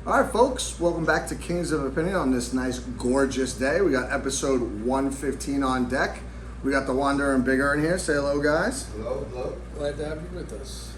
All right, folks, welcome back to Kings of Opinion on this nice, gorgeous day. We got episode 115 on deck. We got the Wanderer and Bigger in here. Say hello, guys. Hello. Glad to have you with us.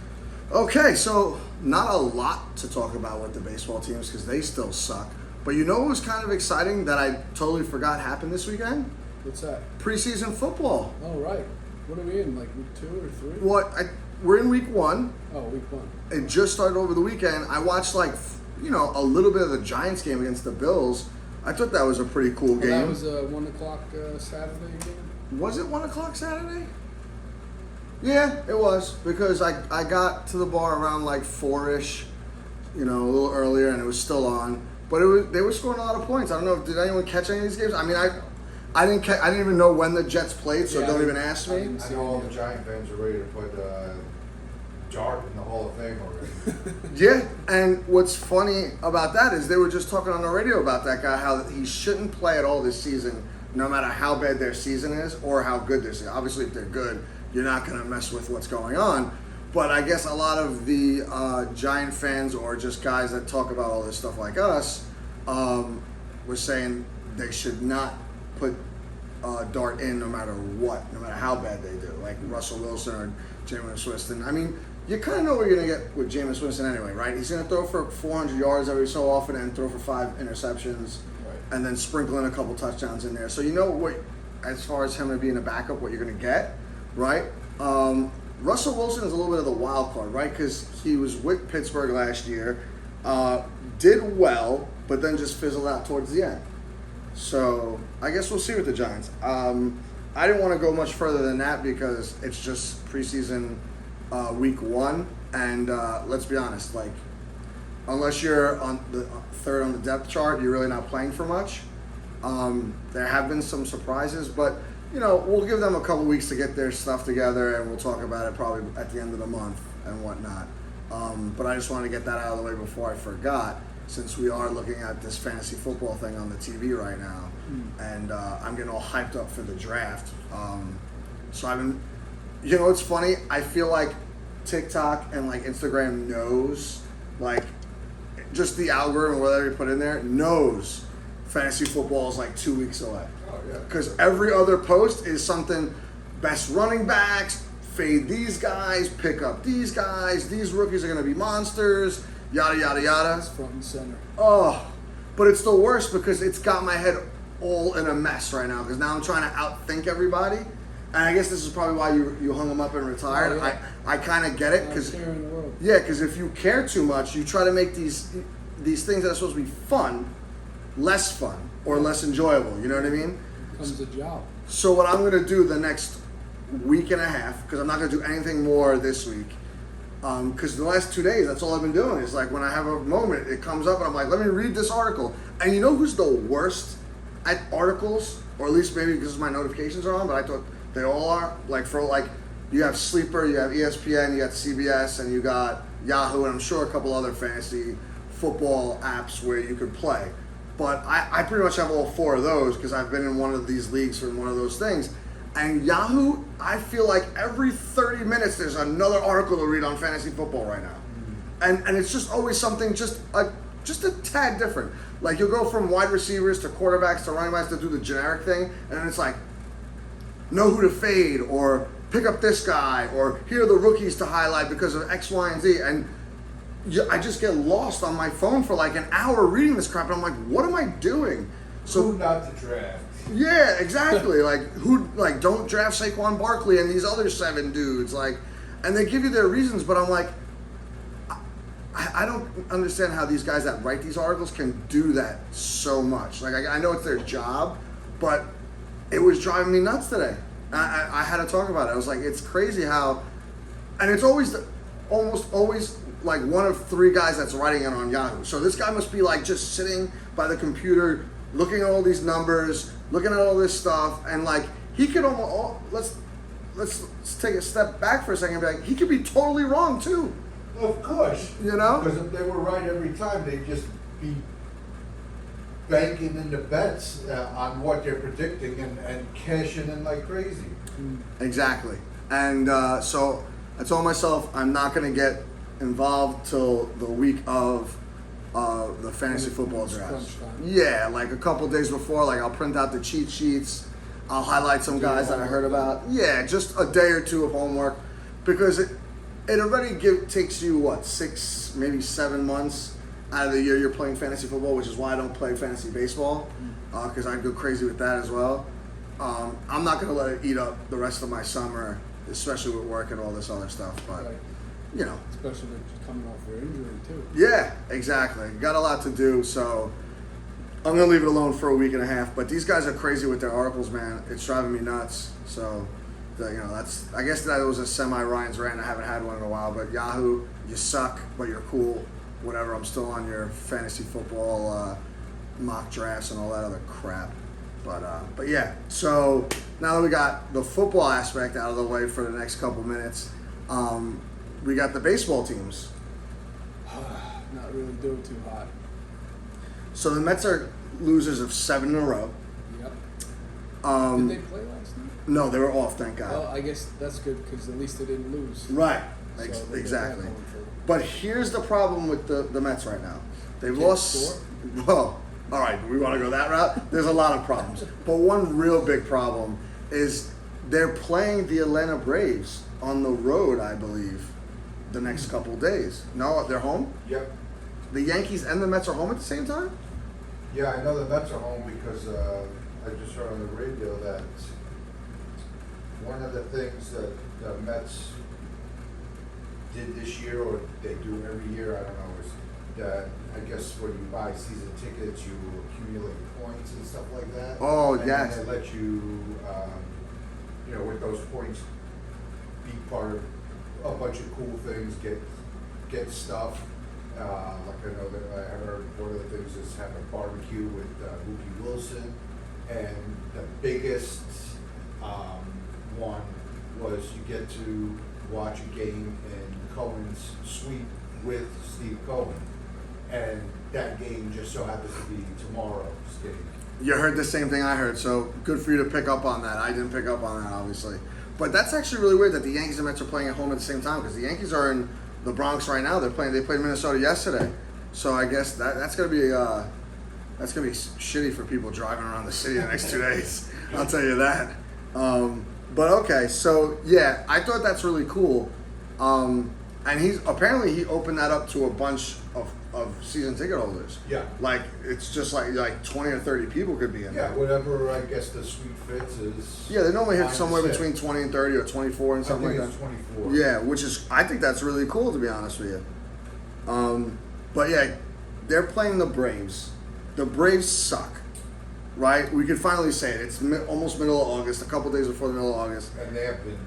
Okay, so not a lot to talk about with the baseball teams because they still suck. But you know what was kind of exciting that I totally forgot happened this weekend? What's that? Preseason football. Oh, right. What are we in, like week 2 or 3? We're in week 1. Oh, week 1. It just started over the weekend. I watched a little bit of the Giants game against the Bills. I thought that was a pretty cool game. That was a 1 o'clock Saturday game? Was it 1 o'clock Saturday? Yeah, it was, because I got to the bar around like 4-ish, a little earlier, and it was still on. But they were scoring a lot of points. I don't know, did anyone catch any of these games? I mean, I didn't even know when the Jets played, so don't even ask me. I know all the Giant fans are ready to put Jart in the Hall of Fame already. Yeah, and what's funny about that is they were just talking on the radio about that guy, how he shouldn't play at all this season, no matter how bad their season is or how good their season. Obviously, if they're good, you're not going to mess with what's going on. But I guess a lot of the Giant fans or just guys that talk about all this stuff like us were saying they should not put Dart in no matter what, no matter how bad they do, like Russell Wilson or Jameis Winston. I mean, you kind of know what you're going to get with Jameis Winston anyway, right? He's going to throw for 400 yards every so often and throw for 5 interceptions, right, and then sprinkle in a couple touchdowns in there. So you know what, as far as him being a backup, what you're going to get, right? Russell Wilson is a little bit of the wild card, right? Because he was with Pittsburgh last year, did well, but then just fizzled out towards the end. So I guess we'll see with the Giants. I didn't want to go much further than that because it's just preseason week 1, and let's be honest, like unless you're on the third on the depth chart, you're really not playing for much. There have been some surprises, but we'll give them a couple weeks to get their stuff together, and we'll talk about it probably at the end of the month and whatnot. But I just wanted to get that out of the way before I forgot, since we are looking at this fantasy football thing on the TV right now, and I'm getting all hyped up for the draft. So I've been, it's funny, I feel like TikTok and like Instagram knows, like just the algorithm, whatever you put in there, knows fantasy football is like 2 weeks away. Oh, yeah. Because every other post is something, best running backs, fade these guys, pick up these guys, these rookies are going to be monsters, yada, yada, yada. It's front and center. Oh, but it's the worst because it's got my head all in a mess right now because now I'm trying to outthink everybody. And I guess this is probably why you hung them up and retired. Oh, yeah. I kind of get it because if you care too much, you try to make these things that are supposed to be fun less fun or less enjoyable. You know what I mean? It becomes a job. So what I'm going to do the next week and a half, because I'm not going to do anything more this week, because the last 2 days, that's all I've been doing. Is like when I have a moment, it comes up and I'm like, let me read this article. And you know who's the worst at articles? Or at least maybe because my notifications are on, but I thought they all are. Like you have Sleeper, you have ESPN, you got CBS, and you got Yahoo, and I'm sure a couple other fantasy football apps where you could play. But I pretty much have all 4 of those because I've been in one of these leagues for one of those things. And Yahoo, I feel like every 30 minutes there's another article to read on fantasy football right now. And it's just always something just a tad different. Like you'll go from wide receivers to quarterbacks to running backs to do the generic thing, and then it's like, know who to fade, or pick up this guy, or here are the rookies to highlight because of X, Y, and Z. And I just get lost on my phone for like an hour reading this crap, and I'm like, what am I doing? So who not to draft? Yeah, exactly. Don't draft Saquon Barkley and these other 7 dudes. And they give you their reasons, but I'm like, I don't understand how these guys that write these articles can do that so much. Like, I know it's their job, but it was driving me nuts today. I had to talk about it. I was like, it's crazy how, and it's almost always like one of 3 guys that's writing it on Yahoo. So this guy must be like just sitting by the computer, looking at all these numbers, looking at all this stuff, and like he could almost let's take a step back for a second and be like, he could be totally wrong too. Of course. Because if they were right every time, they'd just be banking in the bets on what they're predicting and cashing in like crazy. Exactly. And so I told myself I'm not going to get involved till the week of the the fantasy football It's drafts. crunch time. Yeah, like a couple days before, like I'll print out the cheat sheets. I'll highlight some Do your guys that I heard homework. about. Yeah, just a day or two of homework because it already takes you what 6, maybe 7 months out of the year you're playing fantasy football, which is why I don't play fantasy baseball because I go crazy with that as well. I'm not gonna let it eat up the rest of my summer, especially with work and all this other stuff. But Right. you know, Especially with just coming off your injury too. yeah, exactly. Got a lot to do, so I'm gonna leave it alone for a week and a half. But these guys are crazy with their articles, man. It's driving me nuts. So, that's. I guess that was a semi Ryan's rant. I haven't had one in a while. But Yahoo, you suck, but you're cool. Whatever. I'm still on your fantasy football mock drafts and all that other crap. But yeah. So now that we got the football aspect out of the way for the next couple minutes, we got the baseball teams. Not really doing too hot. So the Mets are losers of 7 in a row. Yep. Um, Did they play last night? No, they were off, thank God. Well, I guess that's good because at least they didn't lose. Right, So they got that exactly. going for them. But here's the problem with the Mets right now. They've Can't lost. score? Well, all right, we want to go that route. There's a lot of problems, but one real big problem is they're playing the Atlanta Braves on the road, I believe, the next couple days. No, they're home. Yep. The Yankees and the Mets are home at the same time. Yeah, I know the Mets are home because I just heard on the radio that one of the things that the Mets did this year, or they do every year, I don't know, is that I guess when you buy season tickets, you accumulate points and stuff like that. Oh, and yes. And they let you, with those points, be part of a bunch of cool things, get stuff. Like I know that I heard one of the things is have a barbecue with Mookie Wilson, and the biggest one was you get to watch a game in Cohen's suite with Steve Cohen, and that game just so happens to be tomorrow's game. You heard the same thing I heard, so good for you to pick up on that. I didn't pick up on that, obviously. But that's actually really weird that the Yankees and Mets are playing at home at the same time because the Yankees are in the Bronx right now. They played Minnesota yesterday, so I guess that's gonna be shitty for people driving around the city the next 2 days. I'll tell you that. But okay, so yeah, I thought that's really cool. And he opened that up to a bunch of season ticket holders. Yeah. Like it's just like 20 or 30 people could be in Yeah, there. whatever I guess the suite fits is. Yeah, they normally hit fine to somewhere sit. between 20 and 30 or 24 and I something think like it's that. 24. Yeah, I think that's really cool to be honest with you. But yeah, they're playing the Braves. The Braves suck, right? We could finally say it. It's almost middle of August, a couple days before the middle of August. And they have been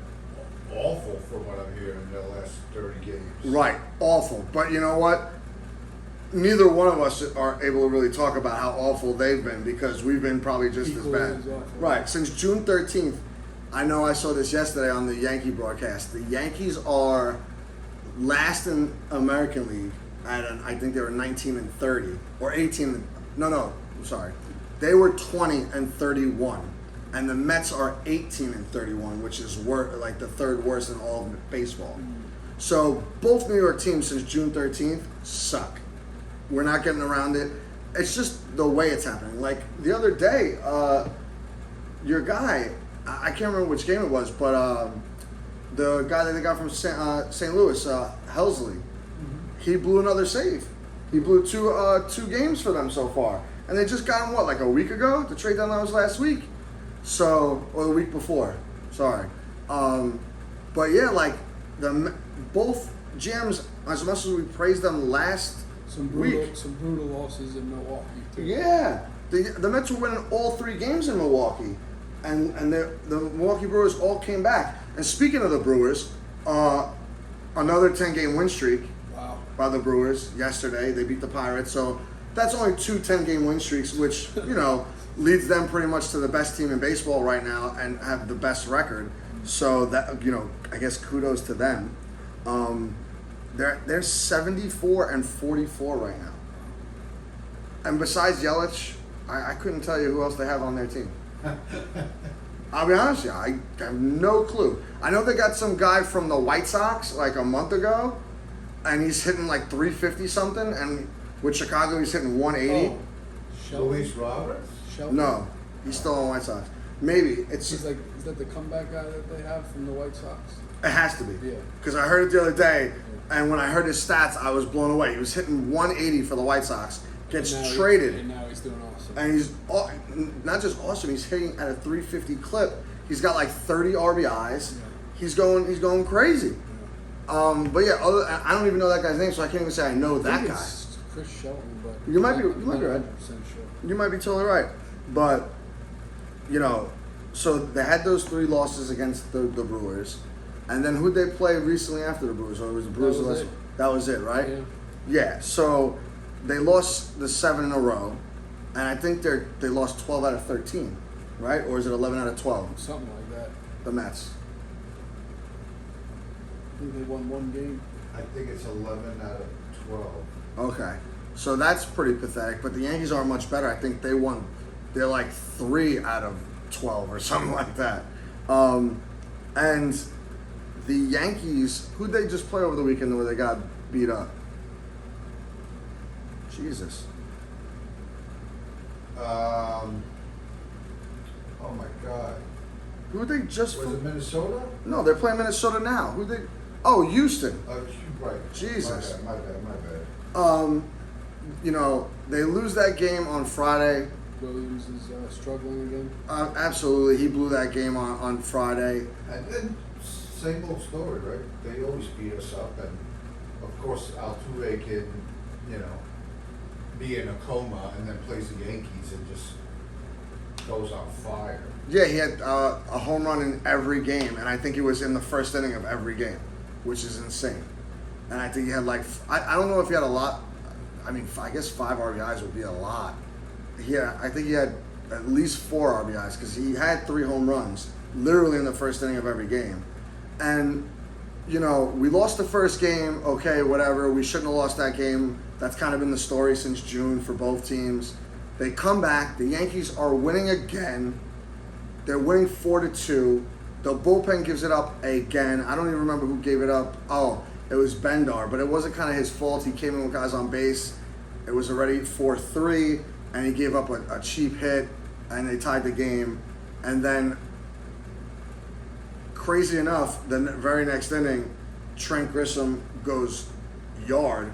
awful from what I'm hearing in the last 30 games. Right, awful. But you know what? Neither one of us are able to really talk about how awful they've been because we've been probably just Equally as bad. as awful. Right, since June 13th, I know I saw this yesterday on the Yankee broadcast. The Yankees are last in American League I think they were 19 and 30 or 18. No, I'm sorry. They were 20 and 31, and the Mets are 18 and 31, which is like the third worst in all of baseball. So both New York teams since June 13th suck. We're not getting around it. It's just the way it's happening. Like the other day, your guy, I can't remember which game it was, but the guy that they got from St. Louis, Helsley, he blew another save. He blew two games for them so far. And they just got him, like a week ago? The trade deadline was last week. So, or the week before. Sorry. But yeah, like, both GMs, as much as we praised them last Some week. brutal losses in Milwaukee too. Yeah. The Mets were winning all 3 games in Milwaukee. And the Milwaukee Brewers all came back. And speaking of the Brewers, another 10-game win streak. Wow. By the Brewers yesterday. They beat the Pirates. So that's only 2 10-game win streaks, which, leads them pretty much to the best team in baseball right now and have the best record. So that, I guess kudos to them. They're 74 and 44 right now. And besides Yelich, I couldn't tell you who else they have on their team. I'll be honest with you, I have no clue. I know they got some guy from the White Sox like a month ago, and he's hitting like 350 something, and With Chicago, he's hitting 180. Oh, Shelton. Luis Roberts? Shelton. No, he's still on White Sox. Maybe it's He's like, is that the comeback guy that they have from the White Sox? it has to be. Yeah. Because I heard it the other day, and when I heard his stats, I was blown away. He was hitting 180 for the White Sox. Gets And now traded. and now he's doing awesome. And he's not just awesome. He's hitting at a 350 clip. He's got like 30 RBIs. Yeah. He's going crazy. But yeah, I don't even know that guy's name, so I can't even say I know I that think guy. it's Chris Shelton, but You might be I'm not right. 100% sure. You might be totally right. But so they had those 3 losses against the Brewers, and then who'd they play recently after the Brewers? Or it was the Brewers? That was it. That was it, right? Yeah. Yeah. So they lost the 7 in a row, and I think they lost 12 out of 13, right? Or is it 11 out of 12? Something like that. The Mets. I think they won one game. I think it's 11 out of 12. Okay. So that's pretty pathetic. But the Yankees are much better. I think they're like 3 out of 12 or something like that. And the Yankees, who'd they just play over the weekend where they got beat up? Jesus. Oh my God. Who'd they just... Was it Minnesota? No, they're playing Minnesota now. Who'd they... Oh, Houston. Right. Jesus. My bad. They lose that game on Friday. Williams is struggling again. Absolutely. He blew that game on Friday. And then same old story, right? They always beat us up, and of course Altuve can, be in a coma and then plays the Yankees and just goes on fire. Yeah, he had a home run in every game, and I think he was in the first inning of every game, which is insane. And I think he had I don't know if he had a lot. I mean, I guess 5 RBIs would be a lot. I think he had at least 4 RBIs because he had 3 home runs literally in the first inning of every game. And, we lost the first game. Okay, whatever. We shouldn't have lost that game. That's kind of been the story since June for both teams. They come back. The Yankees are winning again. They're winning 4-2. The bullpen gives it up again. I don't even remember who gave it up. Oh, it was Bendar, but it wasn't kind of his fault. He came in with guys on base. It was already 4-3, and he gave up a cheap hit, and they tied the game. And then, crazy enough, the very next inning, Trent Grisham goes yard,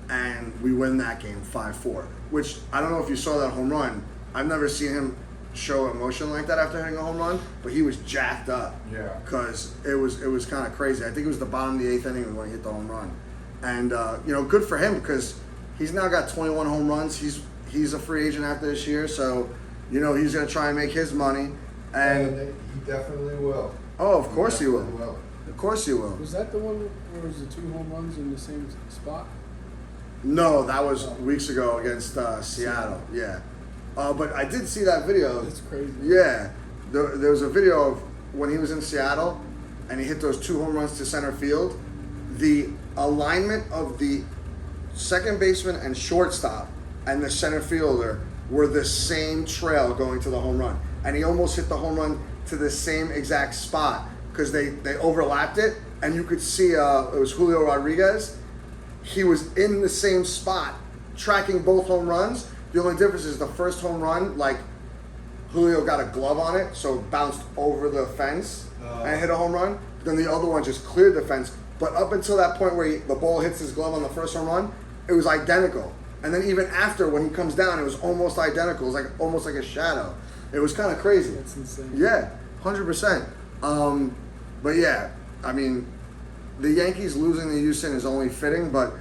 and we win that game 5-4. Which, I don't know if you saw that home run. I've never seen him show emotion like that after hitting a home run, but he was jacked up. Yeah. Because it was kind of crazy. I think it was the bottom of the 8th inning when he hit the home run. And, good for him because he's now got 21 home runs. He's a free agent after this year, so, he's going to try and make his money. And he definitely will. oh, of course he will. Definitely Of course he will. Was that the one where it was the 2 home runs in the same spot? No, that was weeks ago against Seattle. Yeah. But I did see that video. That's crazy. Yeah. There was a video of when he was in Seattle and he hit those 2 home runs to center field. The alignment of the second baseman and shortstop and the center fielder were the same trail going to the home run. And he almost hit the home run to the same exact spot because they overlapped it. And you could see it was Julio Rodriguez. He was in the same spot tracking both home runs. The only difference is the first home run, Julio got a glove on it, so it bounced over the fence and hit a home run. Then the other one just cleared the fence. But up until that point where the ball hits his glove on the first home run, it was identical. And then even after, when he comes down, it was almost identical. It was almost like a shadow. It was kind of crazy. That's insane. Yeah, 100%. But yeah, I mean, the Yankees losing to Houston is only fitting, but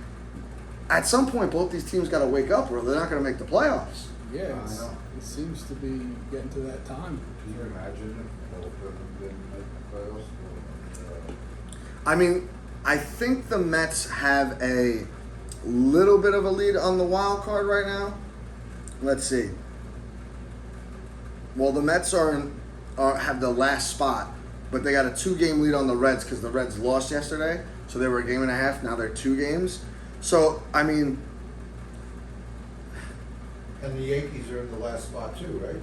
at some point, both these teams got to wake up or they're not going to make the playoffs. Yeah, I know. it seems to be getting to that time. Can you imagine if both of them didn't make the playoffs? I mean, I think the Mets have a little bit of a lead on the wild card right now. Let's see. Well, the Mets have the last spot, but they got a 2-game lead on the Reds because the Reds lost yesterday. So they were a game and a half. Now they're 2 games. So, I mean... And the Yankees are in the last spot too, right?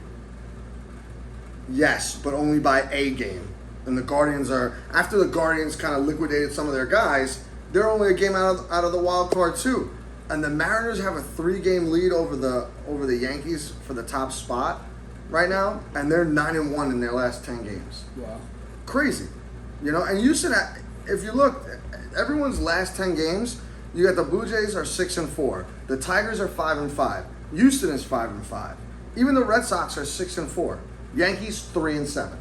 Yes, but only by a game. And the Guardians are... After the Guardians kind of liquidated some of their guys, they're only a game out of the wild card too. and the Mariners have a 3-game lead over the Yankees for the top spot right now, and they're 9-1 in their last 10 games. Wow. Crazy, and Houston. If you look, everyone's last 10 games, you got the Blue Jays are 6-4, the Tigers are 5-5, Houston is 5-5, even the Red Sox are 6-4, Yankees 3-7,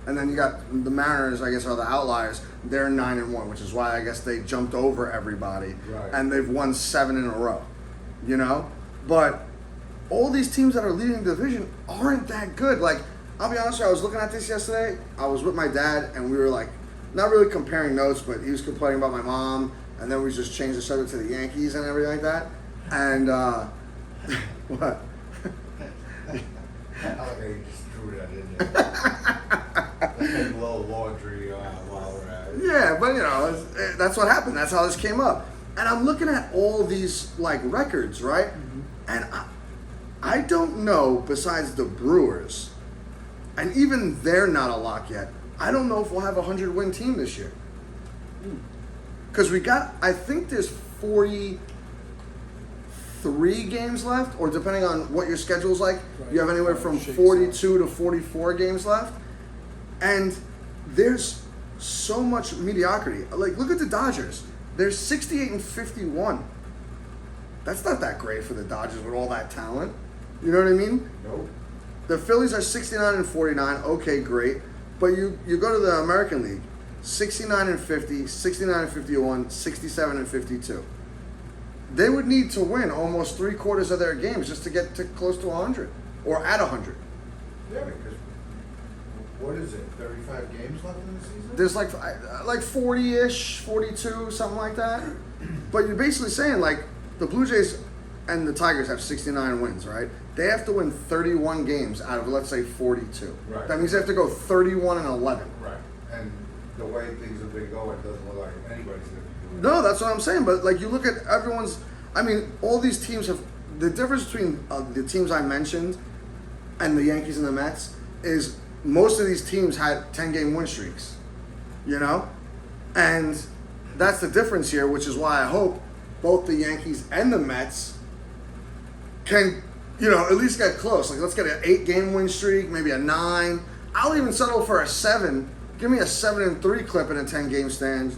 and then you got the Mariners. I guess are the outliers. They're 9-1, which is why I guess they jumped over everybody, Right. and they've won 7 in a row. But all these teams that are leading the division aren't that good. Like, I'll be honest with you, I was looking at this yesterday. I was with my dad, and we were like, not really comparing notes, but he was complaining about my mom, and then we just changed the subject to the Yankees and everything like that. And what? I like how you just threw that in there. Let's take a little laundry while we're at it. Yeah, but that's what happened. That's how this came up. And I'm looking at all these like records, right? Mm-hmm. And I don't know, besides the Brewers, and even they're not a lock yet, I don't know if we'll have a 100-win team this year. Because I think there's 43 games left, or depending on what your schedule's like, Right. you have anywhere from Shakes 42 to 44 games left. And there's so much mediocrity. Like, look at the Dodgers. They're 68-51. That's not that great for the Dodgers with all that talent. You know what I mean? Nope. The Phillies are 69-49. Okay, great. But you go to the American League, 69-50, 69-51, 67-52. They would need to win almost 3/4 of their games just to get to close to 100 or at 100. Yeah, because what is it? 35 games left in the season? There's like 40-ish, 42, something like that. But you're basically saying like the Blue Jays and the Tigers have 69 wins, right? They have to win 31 games out of, let's say, 42. Right. That means they have to go 31-11. Right. And the way things have been going, it doesn't look like anybody's going to be doing No, that's what I'm saying. But like you look at everyone's, all these teams have, the difference between the teams I mentioned and the Yankees and the Mets is most of these teams had 10-game win streaks, And that's the difference here, which is why I hope both the Yankees and the Mets can, at least get close. Like, let's get an 8-game win streak, maybe a 9. I'll even settle for a 7. Give me a 7-3 clip in a 10-game stand,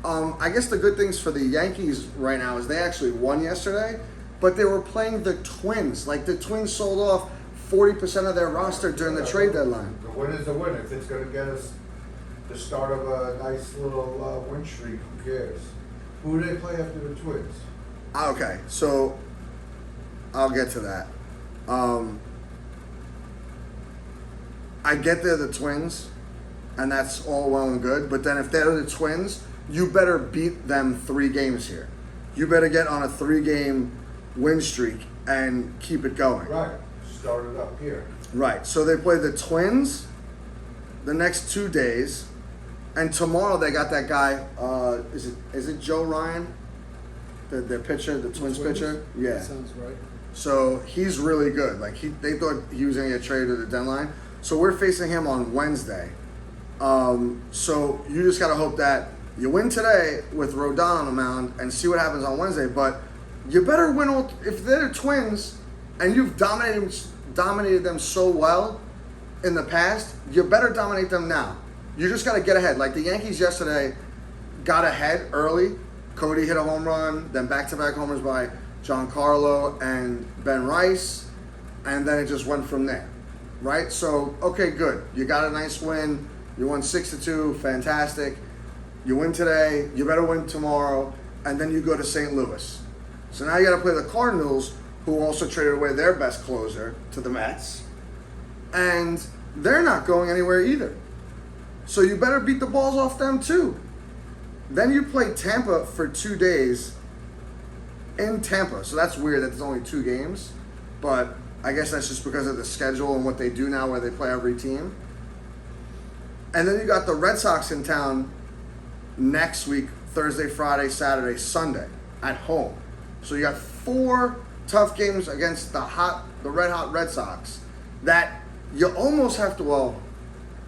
I guess the good things for the Yankees right now is they actually won yesterday, but they were playing the Twins. Like, the Twins sold off 40% of their roster during the trade deadline. The win is the win. If it's going to get us the start of a nice little win streak, who cares? Who do they play after the Twins? Okay, so I'll get to that. I get they're the Twins, and that's all well and good, but then if they're the Twins, you better beat them 3 games here. You better get on a 3-game win streak and keep it going. Right. Start it up here. Right. So they play the Twins the next 2 days, and tomorrow they got that guy. Is it Joe Ryan, the pitcher, the Twins pitcher? Yeah. That sounds right. So he's really good. Like they thought he was going to get traded to the deadline. So we're facing him on Wednesday. So you just got to hope that you win today with Rodon on the mound and see what happens on Wednesday. But you better win all. If they're the Twins and you've dominated them so well in the past, you better dominate them now. You just got to get ahead. Like the Yankees yesterday got ahead early. Cody hit a home run, then back-to-back homers by Giancarlo and Ben Rice, and then it just went from there, right? So, okay, good. You got a nice win. You won 6-2, fantastic. You win today, you better win tomorrow, and then you go to St. Louis. So now you got to play the Cardinals, who also traded away their best closer to the Mets, and they're not going anywhere either. So you better beat the balls off them too. Then you play Tampa for 2 days in Tampa. So that's weird that there's only 2 games. But I guess that's just because of the schedule and what they do now where they play every team. And then you got the Red Sox in town next week, Thursday, Friday, Saturday, Sunday at home. So you got 4 tough games against the red hot Red Sox that you almost have to,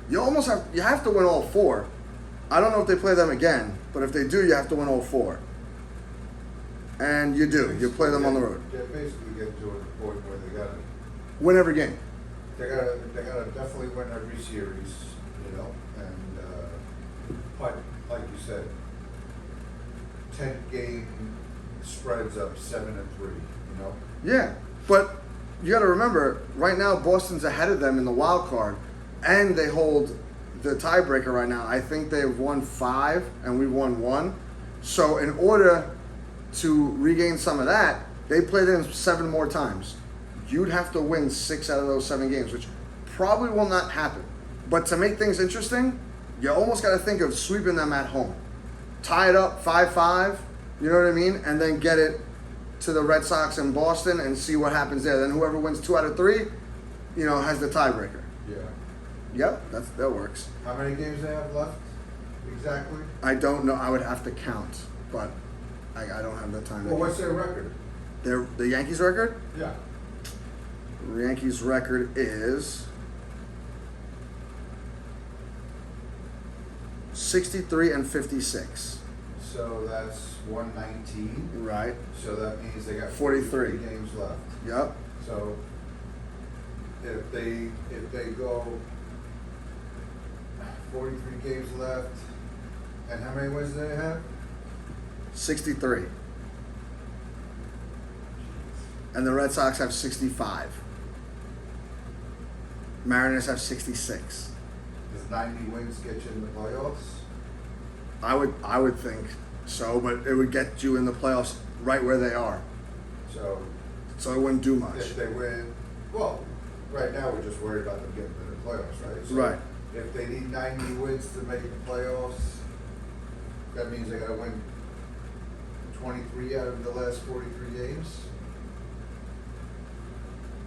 you have to win all 4. I don't know if they play them again, but if they do, you have to win all 4. And you do. You play them on the road. They're basically getting to a point where they gotta Win every game. they gotta definitely win every series, you know, and but like you said, 10-game spreads up 7-3, you know. Yeah, but you got to remember, right now Boston's ahead of them in the wild card, and they hold the tiebreaker right now. I think they've won 5, and we've won 1. So in order to regain some of that, they play them 7 more times. You'd have to win 6 out of those 7 games, which probably will not happen. But to make things interesting, you almost got to think of sweeping them at home. Tie it up 5-5, you know what I mean? And then get it to the Red Sox in Boston and see what happens there. Then whoever wins 2 out of 3, you know, has the tiebreaker. Yeah. Yep, that works. How many games they have left exactly? I don't know. I would have to count, but I don't have the time. Well, what's their record? The Yankees record? Yeah. The Yankees record is 63-56. So that's 119. Right. So that means they got 43 games left. Yep. So if they go 43 games left, and how many wins do they have? 63. And the Red Sox have 65. Mariners have 66. Does 90 wins get you in the playoffs? I would think so, but it would get you in the playoffs right where they are. So So it wouldn't do much. if they win, well, right now we're just worried about them getting to the playoffs, right? So Right. if they need 90 wins to make the playoffs, that means they gotta win 23 out of the last 43 games?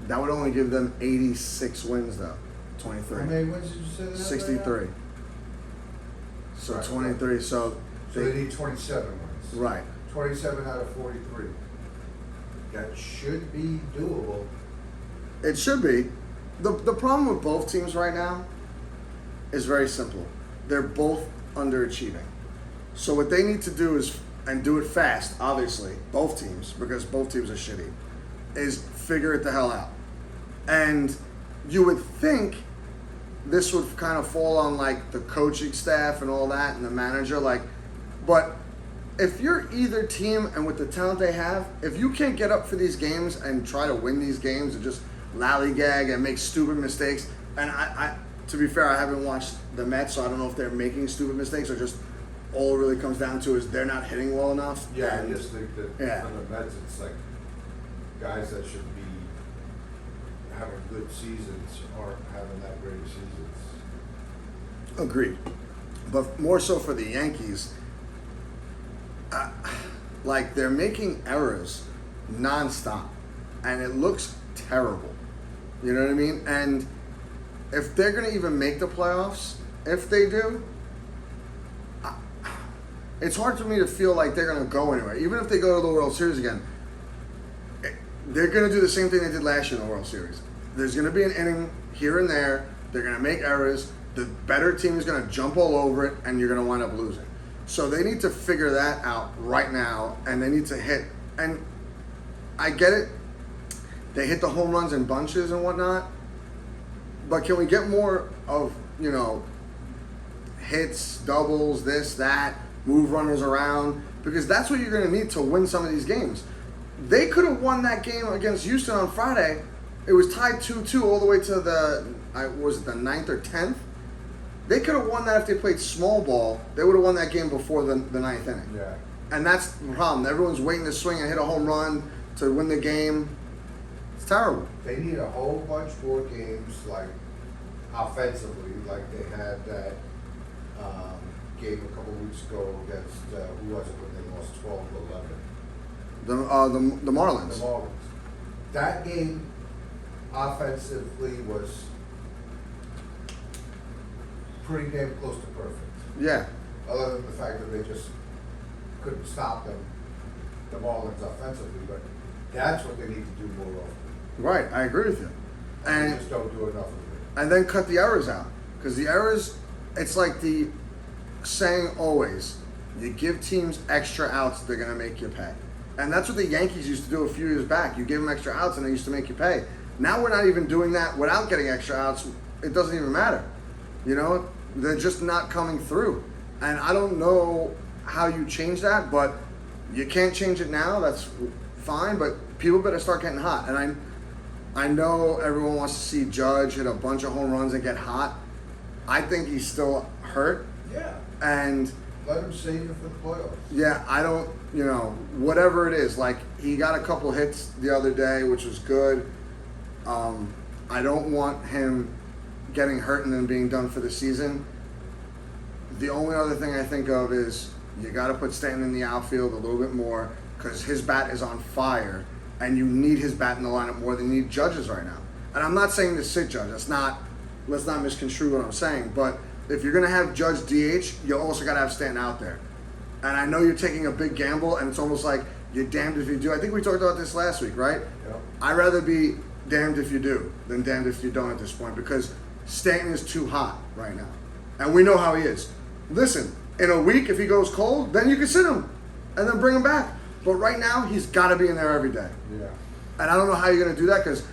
That would only give them 86 wins though. 23. How many wins did you say they have? 63. So Right. 23. So So they need 27 wins. right. 27 out of 43. That should be doable. It should be. The problem with both teams right now is very simple. They're both underachieving. So what they need to do is, and do it fast, obviously, both teams, because both teams are shitty, is figure it the hell out. And you would think this would kind of fall on like the coaching staff and all that and the manager, like, but if you're either team and with the talent they have, if you can't get up for these games and try to win these games and just lollygag and make stupid mistakes, and I to be fair, I haven't watched the Mets, so I don't know if they're making stupid mistakes or just all it really comes down to is they're not hitting well enough. Yeah, I And- just think that Yeah. for the Mets, it's like guys that should be having good seasons aren't having that great of seasons. Agreed. But more so for the Yankees, like they're making errors nonstop, and it looks terrible. You know what I mean? And if they're going to even make the playoffs, if they do, it's hard for me to feel like they're going to go anywhere. Even if they go to the World Series again, they're going to do the same thing they did last year in the World Series. There's going to be an inning here and there. They're going to make errors. The better team is going to jump all over it, and you're going to wind up losing. So they need to figure that out right now, and they need to hit. And I get it. They hit the home runs in bunches and whatnot. But can we get more of, you know, hits, doubles, this, that, move runners around? Because that's what you're going to need to win some of these games. They could have won that game against Houston on Friday. It was tied 2-2 all the way to the, was it the 9th or 10th? They could have won that if they played small ball. They would have won that game before the 9th inning. Yeah. And that's the problem. Everyone's waiting to swing and hit a home run to win the game. It's terrible. They need a whole bunch more games, like offensively, like they had that game a couple weeks ago against, who was it when they lost 12-11? The Marlins. The Marlins. That game offensively was pretty damn close to perfect. Yeah. Other than the fact that they just couldn't stop them, the Marlins offensively, but that's what they need to do more often. Right. I agree with you. They And just don't do enough of it. and then cut the errors out. Because the errors, it's like the saying always, you give teams extra outs, they're going to make you pay. And that's what the Yankees used to do a few years back. You give them extra outs and they used to make you pay. Now we're not even doing that without getting extra outs. It doesn't even matter. You know, they're just not coming through. And I don't know how you change that, but you can't change it now. That's fine, but people better start getting hot. And I know everyone wants to see Judge hit a bunch of home runs and get hot. I think he's still hurt. Yeah. And Let him save it for the playoffs. yeah, I don't, you know, whatever it is. Like, he got a couple hits the other day, which was good. I don't want him getting hurt and then being done for the season. The only other thing I think of is you got to put Stanton in the outfield a little bit more because his bat is on fire, and you need his bat in the lineup more than you need Judge's right now. And I'm not saying to sit Judge. Let's not misconstrue what I'm saying. But if you're going to have Judge DH, you also got to have Stanton out there. And I know you're taking a big gamble, and it's almost like you're damned if you do. I think we talked about this last week, right? Yep. I'd rather be damned if you do than damned if you don't at this point because Stanton is too hot right now. And we know how he is. Listen, in a week, if he goes cold, then you can sit him and then bring him back. But right now, he's got to be in there every day. Yeah. And I don't know how you're going to do that because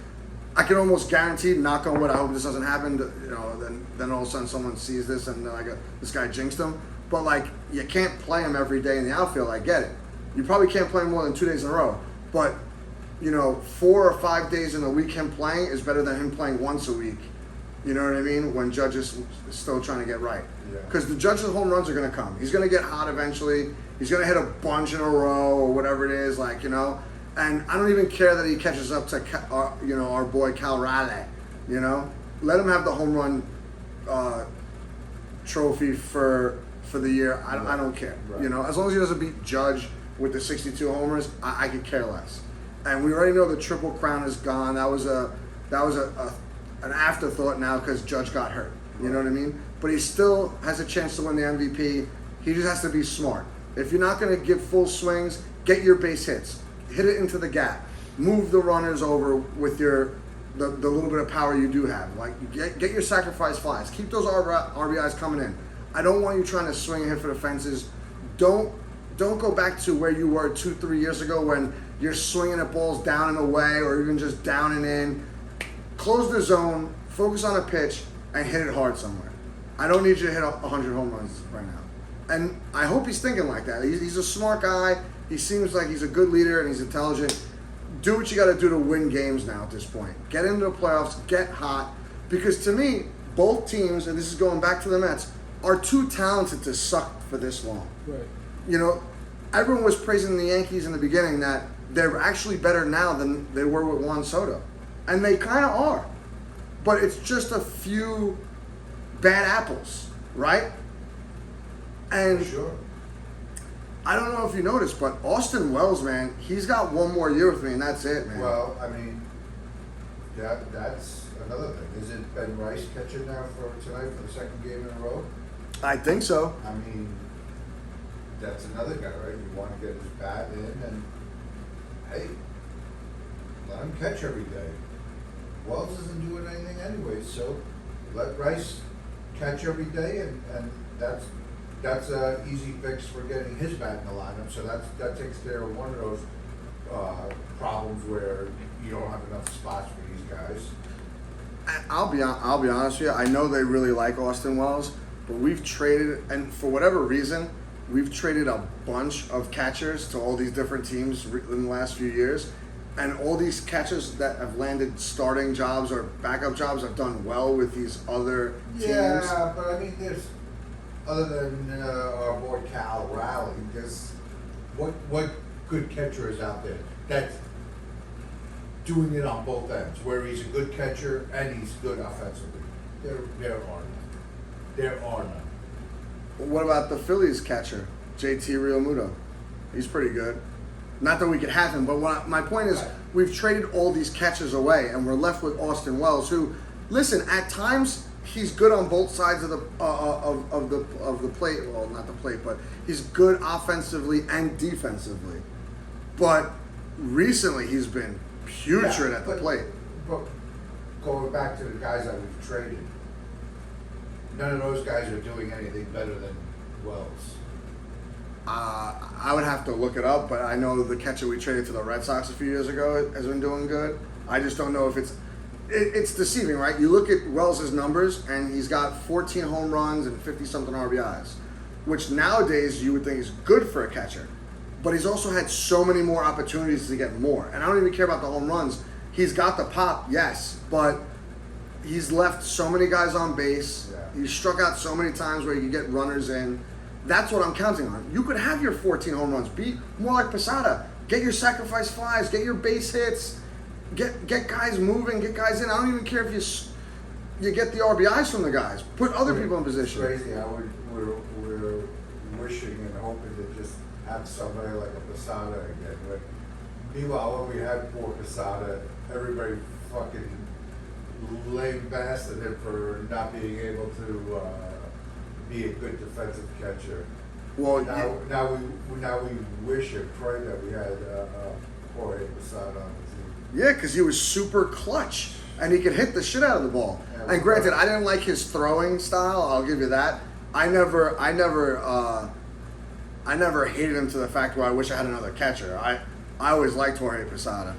I can almost guarantee, knock on wood, I hope this doesn't happen, you know, then all of a sudden someone sees this and they're like, this guy jinxed him. But, like, you can't play him every day in the outfield. I get it. You probably can't play him more than 2 days in a row. But, you know, 4 or 5 days in a week him playing is better than him playing once a week. You know what I mean? When Judge is still trying to get right. Because the Judge's home runs are going to come. He's going to get hot eventually. He's going to hit a bunch in a row or whatever it is, like, you know. And I don't even care that he catches up to, our boy Cal Raleigh, you know. Let him have the home run trophy for the year. I don't care. Right. You know, as long as he doesn't beat Judge with the 62 homers, I could care less. And we already know the Triple Crown is gone. That was an afterthought now because Judge got hurt. You know what I mean? But he still has a chance to win the MVP. He just has to be smart. If you're not going to give full swings, get your base hits. Hit it into the gap. Move the runners over with the little bit of power you do have. Like, get your sacrifice flies. Keep those RBIs coming in. I don't want you trying to swing and hit for the fences. Don't go back to where you were 2-3 years ago when you're swinging at balls down and away or even just down and in. Close the zone, focus on a pitch, and hit it hard somewhere. I don't need you to hit 100 home runs right now. And I hope he's thinking like that. He's a smart guy. He seems like he's a good leader and he's intelligent. Do what you got to do to win games now at this point. Get into the playoffs, get hot. Because to me, both teams, and this is going back to the Mets, are too talented to suck for this long. Right. You know, everyone was praising the Yankees in the beginning that they're actually better now than they were with Juan Soto. And they kind of are. But it's just a few bad apples, right? And Sure. I don't know if you noticed, but Austin Wells, man, he's got one more year with me, and that's it, man. Well, I mean, that's another thing. Is it Ben Rice catching now for tonight for the second game in a row? I think so. I mean, that's another guy, right? You want to get his bat in and, hey, let him catch every day. Wells isn't doing anything anyway, so let Rice catch every day, and that's an easy fix for getting his bat in the lineup. So that takes care of one of those problems where you don't have enough spots for these guys. I'll be honest with you. I know they really like Austin Wells, but we've traded, and for whatever reason, we've traded a bunch of catchers to all these different teams in the last few years. And all these catchers that have landed starting jobs or backup jobs have done well with these other teams. Yeah, but I mean, there's, other than our boy Cal Raleigh, there's what good catcher is out there that's doing it on both ends, where he's a good catcher and he's good offensively? There are none. There are none. What about the Phillies catcher, JT Realmuto? He's pretty good. Not that we could have him, but my point is, we've traded all these catchers away, and we're left with Austin Wells, who, listen, at times he's good on both sides of the plate. Well, not the plate, but he's good offensively and defensively. But recently, he's been putrid at the plate. But going back to the guys that we've traded, none of those guys are doing anything better than Wells. I would have to look it up, but I know the catcher we traded to the Red Sox a few years ago has been doing good. I just don't know if it's deceiving, right? You look at Wells' numbers, and he's got 14 home runs and 50-something RBIs, which nowadays you would think is good for a catcher. But he's also had so many more opportunities to get more. And I don't even care about the home runs. He's got the pop, yes, but he's left so many guys on base. Yeah. He's struck out so many times where you can get runners in. That's what I'm counting on. You could have your 14 home runs. Be more like Posada. Get your sacrifice flies. Get your base hits. Get guys moving. Get guys in. I don't even care if you get the RBIs from the guys. Put other people in position. It's crazy how we're wishing and hoping to just have somebody like a Posada again. But meanwhile, when we had poor Posada, everybody fucking lambasted him for not being able to be a good defensive catcher. Well, Now we wish and pray that we had Jorge Posada on the team. yeah, because he was super clutch and he could hit the shit out of the ball. Yeah, And granted, I didn't like his throwing style. I'll give you that. I never hated him to the fact where I wish I had another catcher. I always liked Jorge Posada,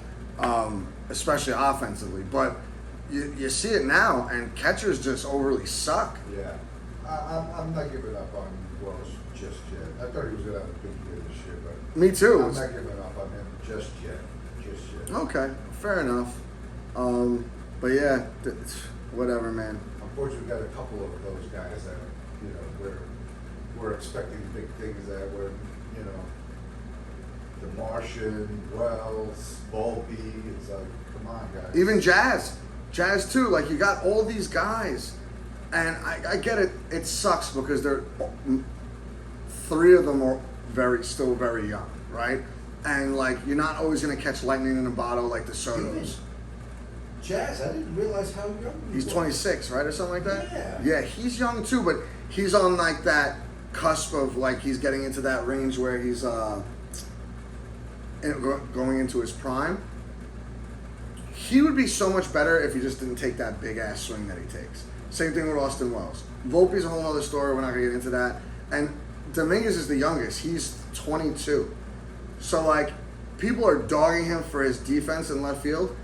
especially offensively. But you see it now, and catchers just overly suck. Yeah, I'm not giving up on Wells just yet. I thought he was gonna have a big year this year, but Me too. I'm not giving up on him just yet. Okay, fair enough. But yeah, whatever, man. Unfortunately, we got a couple of those guys that we're expecting big things that were the Martian, Wells, Volpe. It's like, come on, guys. Even Jazz too. Like, you got all these guys, and I get it. It sucks because three of them are still very young, right? And like, you're not always gonna catch lightning in a bottle like the Sotos. Jazz, I didn't realize how young he He's was. 26, right, or something like that. Yeah. Yeah, he's young too, but he's on like that cusp of like he's getting into that range where he's going into his prime. He would be so much better if he just didn't take that big ass swing that he takes. Same thing with Austin Wells. Volpe's a whole other story. We're not gonna get into that. And Dominguez is the youngest. He's 22. So like, people are dogging him for his defense in left field.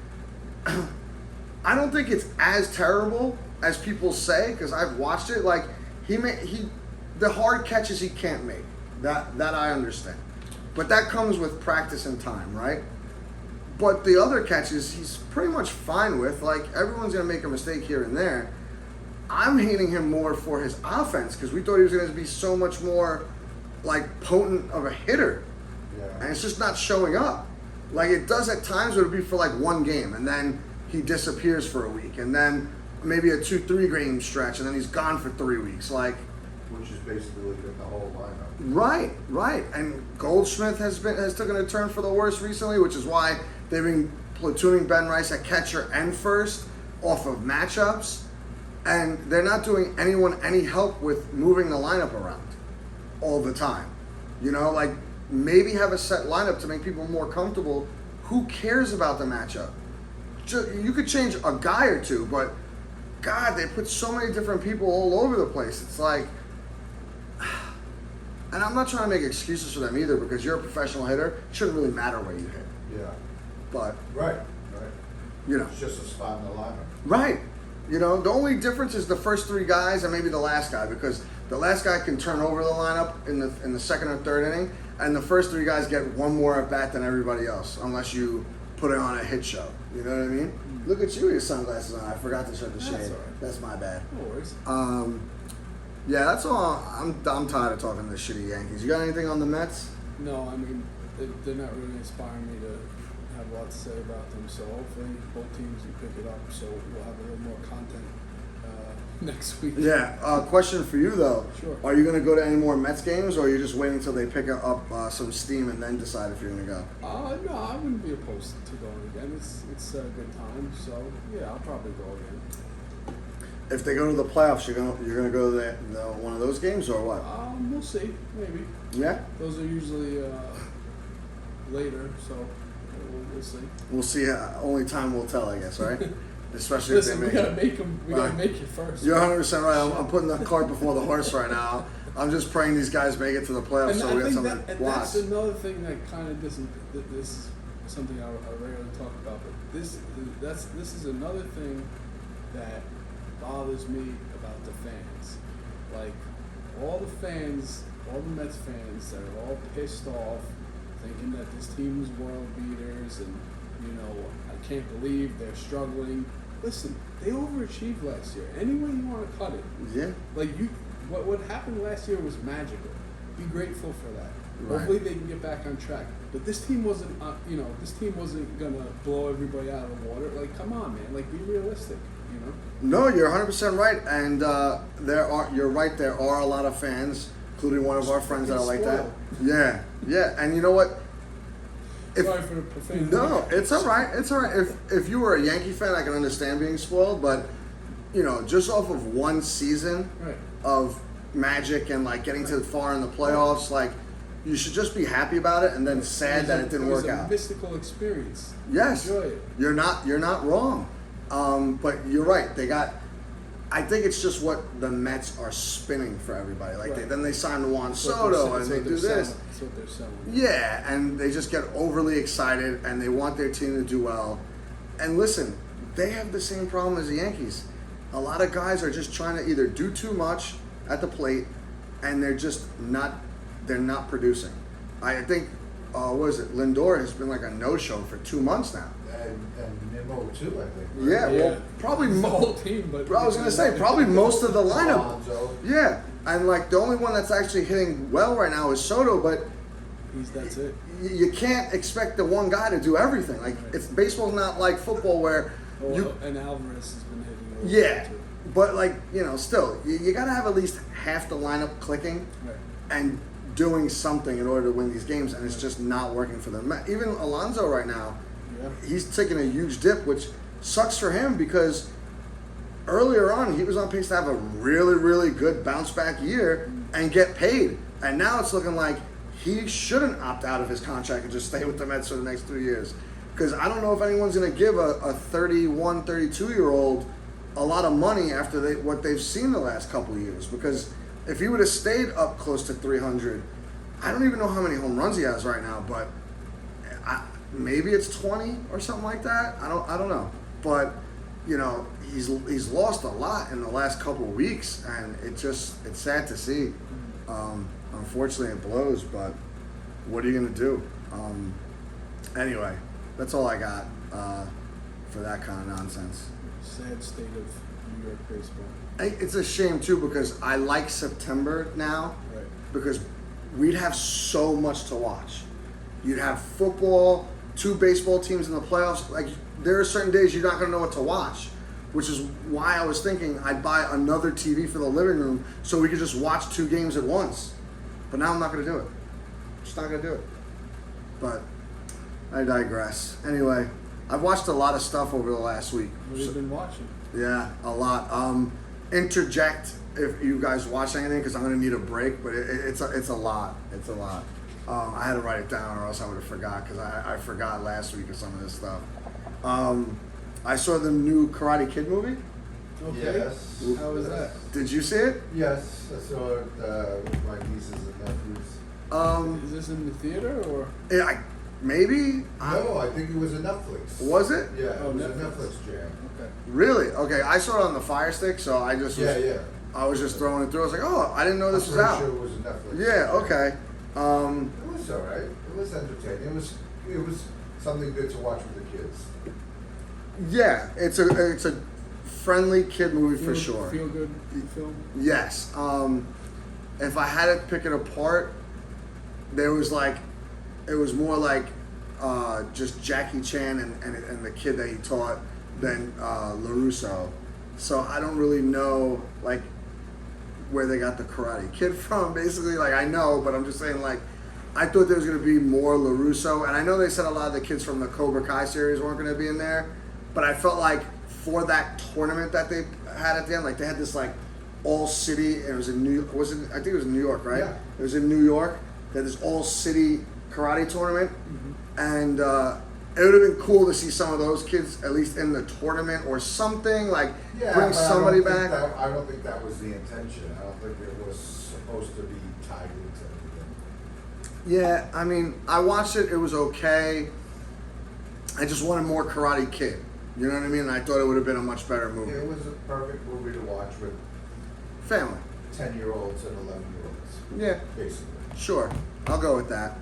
I don't think it's as terrible as people say, because I've watched it. Like, the hard catches he can't make. That I understand. But that comes with practice and time, right? But the other catches, he's pretty much fine with. Like, everyone's going to make a mistake here and there. I'm hating him more for his offense, because we thought he was going to be so much more, like, potent of a hitter. Yeah. And it's just not showing up. Like, it does at times, but it'll be for, like, one game, and then he disappears for a week, and then maybe a 2-3 game stretch, and then he's gone for 3 weeks. Like, Which is basically the whole lineup. right. And Goldschmidt has taken a turn for the worse recently, which is why they've been platooning Ben Rice at catcher and first off of matchups, and they're not doing anyone any help with moving the lineup around all the time. Like, maybe have a set lineup to make people more comfortable. Who cares about the matchup? You could change a guy or two, but God, they put so many different people all over the place. It's like, and I'm not trying to make excuses for them either, because you're a professional hitter. It shouldn't really matter where you hit. Yeah. But, Right. It's just a spot in the lineup. right. The only difference is the first three guys and maybe the last guy, because the last guy can turn over the lineup in the second or third inning, and the first three guys get one more at bat than everybody else, unless you put it on a hit show. You know what I mean? Look at you with your sunglasses on. I forgot to shut the shade. That's all right. That's my bad. No worries. Yeah, that's all. I'm tired of talking to the shitty Yankees. You got anything on the Mets? No, I mean, they're not really inspiring me to have a lot to say about them. So hopefully both teams will pick it up. So we'll have a little more content next week. Yeah. Question for you though. Sure. Are you going to go to any more Mets games, or are you just waiting until they pick up some steam and then decide if you're going to go? No, I wouldn't be opposed to going again. It's a good time. So yeah, I'll probably go again. If they go to the playoffs, you're gonna go to one of those games, or what? We'll see. Maybe. Yeah. Those are usually later, so we'll see. We'll see. Only time will tell, I guess, right? Especially Listen, if we they gotta make it. make them. We gotta make it first. You're 100% right. I'm putting the cart before the horse right now. I'm just praying these guys make it to the playoffs so we got something to watch. That's another thing that kind of doesn't. This is something I rarely talk about, but this is another thing that bothers me about the fans. Like all the fans, all the Mets fans that are all pissed off, thinking that this team's world beaters, and I can't believe they're struggling. Listen, they overachieved last year. Any way you want to cut it. Yeah. Like what happened last year was magical. Be grateful for that. Right. Hopefully they can get back on track. But this team wasn't, this team wasn't gonna blow everybody out of the water. Like, come on, man. Like, be realistic. No, you're 100% right, and you're right. There are a lot of fans, including one of our friends that are like that. Yeah, and you know what? Sorry for the profanity. No, it's all right. It's all right. If you were a Yankee fan, I can understand being spoiled, but just off of one season of magic and like getting to far in the playoffs, like you should just be happy about it, and then sad that it didn't work out. It was a mystical experience. Yes, enjoy it. You're not wrong, but you're right. I think it's just what the Mets are spinning for everybody. Like then they sign Juan Soto and they do this. That's what they're selling. Yeah, and they just get overly excited and they want their team to do well. And listen, they have the same problem as the Yankees. A lot of guys are just trying to either do too much at the plate, and they're just not. They're not producing. I think, what is it? Lindor has been like a no-show for 2 months now. And Nimmo too, I think. Right? Yeah, well, probably the whole team, but I was gonna say probably most of the lineup. Alonso. Yeah, and like the only one that's actually hitting well right now is Soto, but that's it. You can't expect the one guy to do everything. Like it's baseball's not like football where and Alvarez has been hitting. Yeah, but like still you got to have at least half the lineup clicking and doing something in order to win these games, and it's just not working for them. Even Alonso right now, he's taking a huge dip, which sucks for him because earlier on he was on pace to have a really, really good bounce back year and get paid, and now it's looking like he shouldn't opt out of his contract and just stay with the Mets for the next 3 years. Because I don't know if anyone's going to give a 31, 32-year-old a lot of money after what they've seen the last couple of years. Because if he would have stayed up close to 300, I don't even know how many home runs he has right now, but maybe it's 20 or something like that. I don't know. But he's lost a lot in the last couple of weeks, and it's sad to see. Unfortunately, it blows, but what are you going to do? Anyway, that's all I got for that kind of nonsense. Sad state of New York baseball. It's a shame, too, because I like September now because we'd have so much to watch. You'd have football, 2 baseball teams in the playoffs. Like, there are certain days you're not going to know what to watch, which is why I was thinking I'd buy another TV for the living room so we could just watch 2 games at once. But now I'm not going to do it. Just not going to do it. But I digress. Anyway, I've watched a lot of stuff over the last week. What have you been watching? Yeah, a lot. Interject if you guys watch anything because I'm going to need a break, but it's a lot. It's a lot. I had to write it down or else I would have forgot because I forgot last week of some of this stuff. I saw the new Karate Kid movie. Okay. Yes. How was that? Did you see it? Yes, I saw it with my nieces and nephews. Is this in the theater or? Maybe. No, I think it was a Netflix. Was it? Yeah, it was Netflix. a Netflix jam. Okay. Really? Okay, I saw it on the Fire Stick, so I just was, I was just throwing it through. I was like, oh, I didn't know this was out. Sure it was a Netflix. Yeah. Okay. It was all right. It was entertaining. It was something good to watch with the kids. Yeah, it's a friendly kid movie for sure. Feel good film. Yes. If I had to pick it apart, it was more like just Jackie Chan and the kid that he taught than LaRusso. So I don't really know like where they got the Karate Kid from. Basically, like I know, but I'm just saying like I thought there was going to be more LaRusso, and I know they said a lot of the kids from the Cobra Kai series weren't going to be in there, but I felt like for that tournament that they had at the end, like they had this like all city. It was in New. I think it was in New York, right? Yeah. It was in New York. They had this all city karate tournament, and it would have been cool to see some of those kids at least in the tournament or something, like Yeah, bring but somebody I don't think back. I don't think that was the intention. I don't think it was supposed to be tied into anything. Yeah, I mean, I watched it. It was okay. I just wanted more Karate Kid. You know what I mean? I thought it would have been a much better movie. It was a perfect movie to watch with Family. 10-year-olds and 11-year-olds. Yeah, Basically. sure. I'll go with that.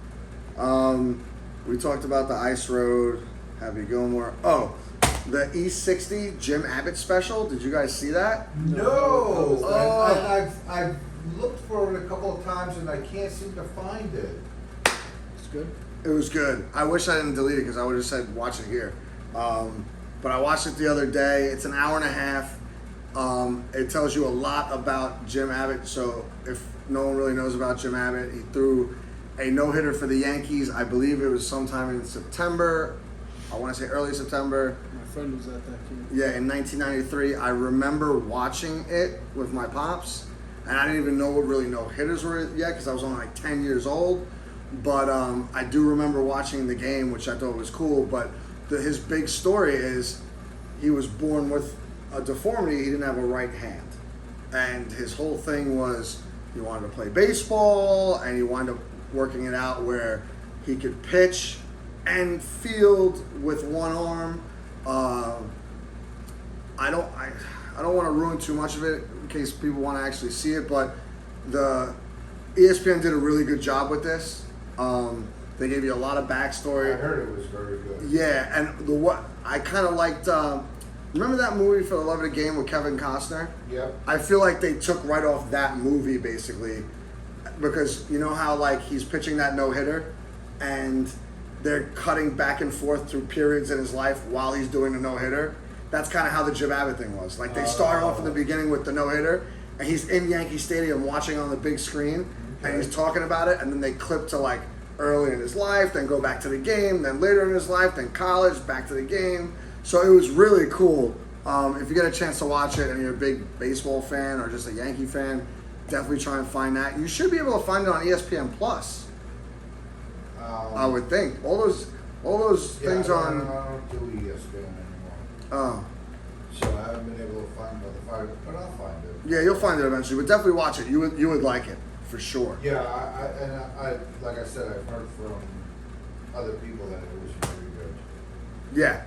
We talked about the Ice Road, Happy Gilmore. Oh, the E60 Jim Abbott special. Did you guys see that? No! Oh. And I've looked for it a couple of times and I can't seem to find it. It's good. It was good. I wish I didn't delete it because I would have said watch it here. But I watched it the other day. It's an hour and a half. It tells you a lot about Jim Abbott. So if no one really knows about Jim Abbott, he threw a no-hitter for the Yankees. I believe it was sometime in September. I want to say early September. My friend was at that game. Yeah, in 1993. I remember watching it with my pops. And I didn't even know what really no-hitters were yet because I was only like 10 years old. But I do remember watching the game, which I thought was cool. But his big story is he was born with a deformity. He didn't have a right hand. And his whole thing was he wanted to play baseball, and he wound up working it out where he could pitch and field with one arm. I don't want to ruin too much of it in case people want to actually see it, but the ESPN did a really good job with this. They gave you a lot of backstory. I heard it was very good. Yeah, and what I kind of liked. Remember that movie For the Love of the Game with Kevin Costner? Yep. I feel like they took right off that movie basically, because you know how like he's pitching that no hitter, and they're cutting back and forth through periods in his life while he's doing the no hitter. That's kind of how the Jim Abbott thing was. Like they start off in the beginning with the no hitter, and he's in Yankee Stadium watching on the big screen, and he's talking about it, and then they clip to like early in his life, then go back to the game, then later in his life, then college, back to the game. So it was really cool. If you get a chance to watch it and you're a big baseball fan or just a Yankee fan, definitely try and find that. You should be able to find it on ESPN Plus. I would think all those things I on. don't do ESPN anymore. Oh, So I haven't been able to find it, but I'll find it. yeah, you'll find it eventually. But definitely watch it. You would like it for sure. Yeah, I like I said, I've heard from other people that it was very good. Yeah.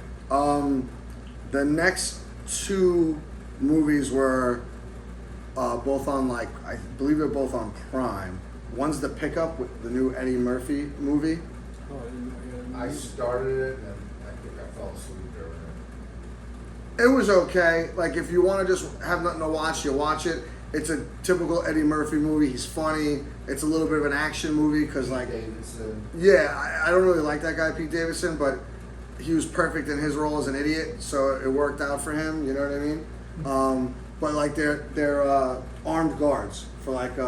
The next two movies were both on I believe they're both on Prime. One's The Pickup with the new Eddie Murphy movie. Oh, I didn't know. Yeah, I started it and I think I fell asleep during it. It was okay. Like if you want to just have nothing to watch, you watch it. It's a typical Eddie Murphy movie. He's funny. It's a little bit of an action movie because like, Davidson. yeah, I don't really like that guy Pete Davidson, but he was perfect in his role as an idiot, so it worked out for him. You know what I mean? But like they're armed guards for like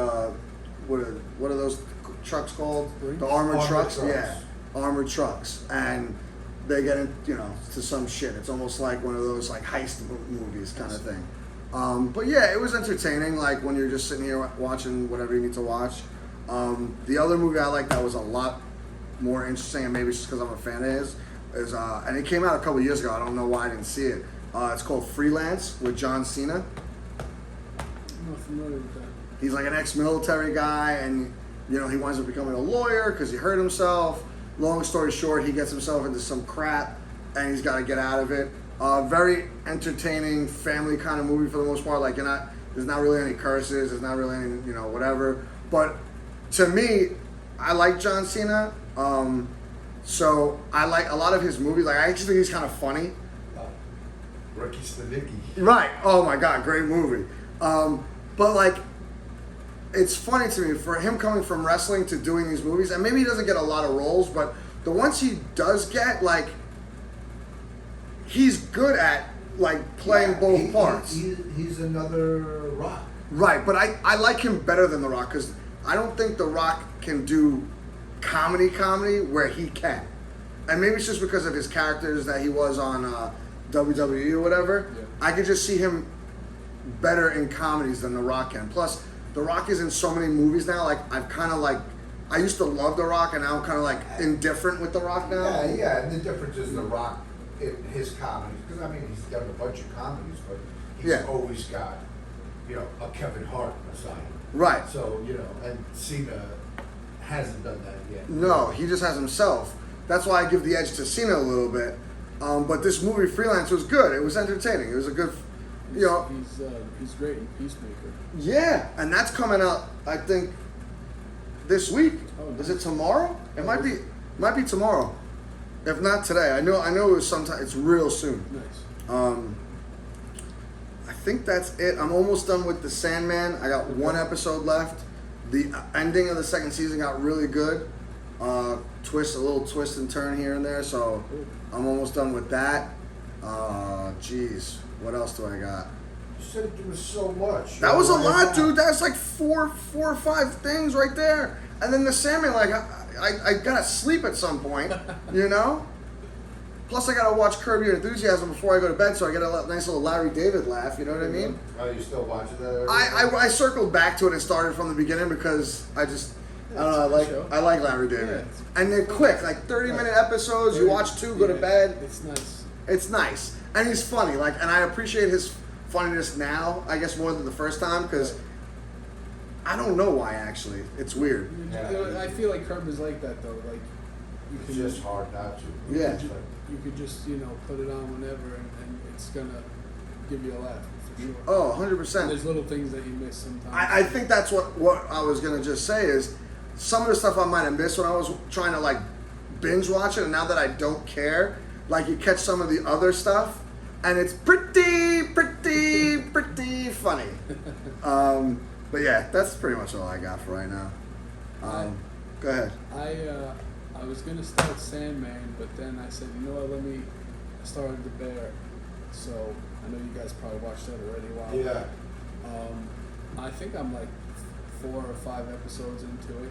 what are those trucks called? The armored trucks. Yeah, armored trucks, and they get in, to some shit. It's almost like one of those like heist movies kind of thing. But yeah, it was entertaining. Like when you're just sitting here watching whatever you need to watch. The other movie I liked that was a lot more interesting, and maybe it's just because I'm a fan of his, is and it came out a couple years ago. I don't know why I didn't see it. It's called Freelance with John Cena. I'm not familiar with that. He's like an ex-military guy, and he winds up becoming a lawyer because he hurt himself. Long story short, he gets himself into some crap, and he's got to get out of it. Very entertaining family kind of movie for the most part. Like there's not really any curses. There's not really any whatever. But to me, I like John Cena. So I like a lot of his movies. Like I actually think he's kind of funny. Ricky Stenicki. Right. Oh my God, great movie. But like, it's funny to me for him coming from wrestling to doing these movies, and maybe he doesn't get a lot of roles, but the ones he does get, like, he's good at like playing both parts. He's another Rock. Right, but I like him better than The Rock because I don't think The Rock can do comedy where he can, and maybe it's just because of his characters that he was on WWE or whatever. Yeah. I could just see him better in comedies than The Rock can. Plus, The Rock is in so many movies now. Like I've kind of like I used to love The Rock, and now I'm kind of like indifferent with The Rock now. Yeah, and the difference is The Rock in his comedies, because I mean, he's done a bunch of comedies, but he's Yeah. always got, you know, a Kevin Hart beside him. Right. So, you know, and Cena hasn't done that yet. No, he just has himself. That's why I give the edge to Cena a little bit. But this movie, Freelance, was good. It was entertaining. It was a good, you know. He's great in Peacemaker. Yeah, and that's coming out, I think, this week. Oh, nice. Is it tomorrow? It might be tomorrow. If not today. I know it was sometime. It's real soon. Nice. I think that's it. I'm almost done with The Sandman. I got one episode left. The ending of the second season got really good. A little twist and turn here and there. So I'm almost done with that. Geez, what else do I got? You said there was so much. That was a lot, dude. That's like four or five things right there. And then The Sandman, like I gotta sleep at some point, you know. Plus, I gotta watch Curb Your Enthusiasm before I go to bed, so I get a nice little Larry David laugh. You know what I mean? Are you still watching that? I circled back to it and started from the beginning because I don't know. I like Larry David, and they're quick, like 30-minute episodes. You watch two, go to bed. It's nice. It's nice, and he's funny. Like, and I appreciate his funniness now. I guess more than the first time because I don't know why. Actually, it's weird. I feel like Curb is like that though. Like It's just hard not to. Yeah. You could just put it on whenever, and it's gonna give you a laugh for sure. Oh, 100%. And there's little things that you miss sometimes. I think that's what I was gonna just say is some of the stuff I might have missed when I was trying to like binge watch it, and now that I don't care, like you catch some of the other stuff, and it's pretty funny. But yeah, that's pretty much all I got for right now. Go ahead. I was gonna start Sandman, but then I said, you know what? I started The Bear, so I know you guys probably watched that already. Wow. Yeah. I think I'm like 4 or 5 episodes into it.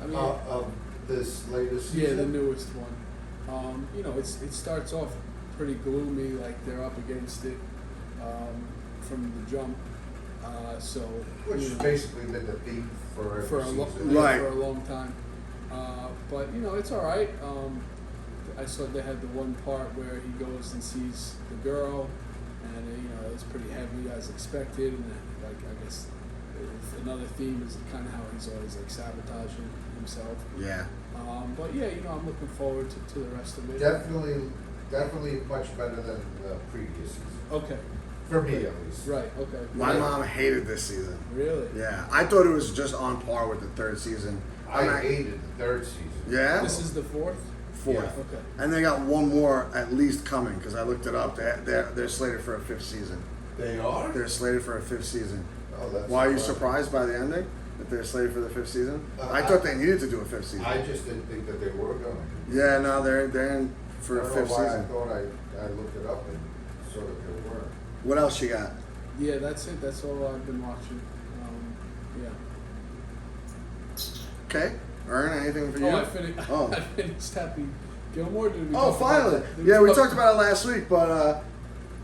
I mean, Of this latest season? yeah, the newest one. It starts off pretty gloomy, like they're up against it from the jump. Which has basically been the theme for every season. Right. For a long time. But it's all right. I saw they had the one part where he goes and sees the girl, and it was pretty heavy as expected. And then, I guess another theme is kind of how he's always like sabotaging himself. Yeah. But yeah, I'm looking forward to the rest of it. Definitely much better than the previous season. Okay. For me, at least. Right. Okay. My mom hated this season. Really? Yeah, I thought it was just on par with the third season. I hated the third season. Yeah. This is the fourth. Fourth. Yeah. Okay. And they got one more at least coming because I looked it up. They're slated for a 5th season. They are? They're slated for a 5th season. Oh, that's Why are you surprising. surprised by the ending? That they're slated for the 5th season? I I- thought they needed to do a 5th season. I just didn't think that they were going to. Yeah, no, they're in for a I don't know 5th why season. I thought I looked it up and saw that they were. What else you got? Yeah, that's it. That's all I've been watching. Yeah. Okay. Earn anything for you? Oh, I finished. Oh. I finished Happy Gilmore. Did we Oh, talk about finally. that? Did Yeah, we talk- talked about it last week, but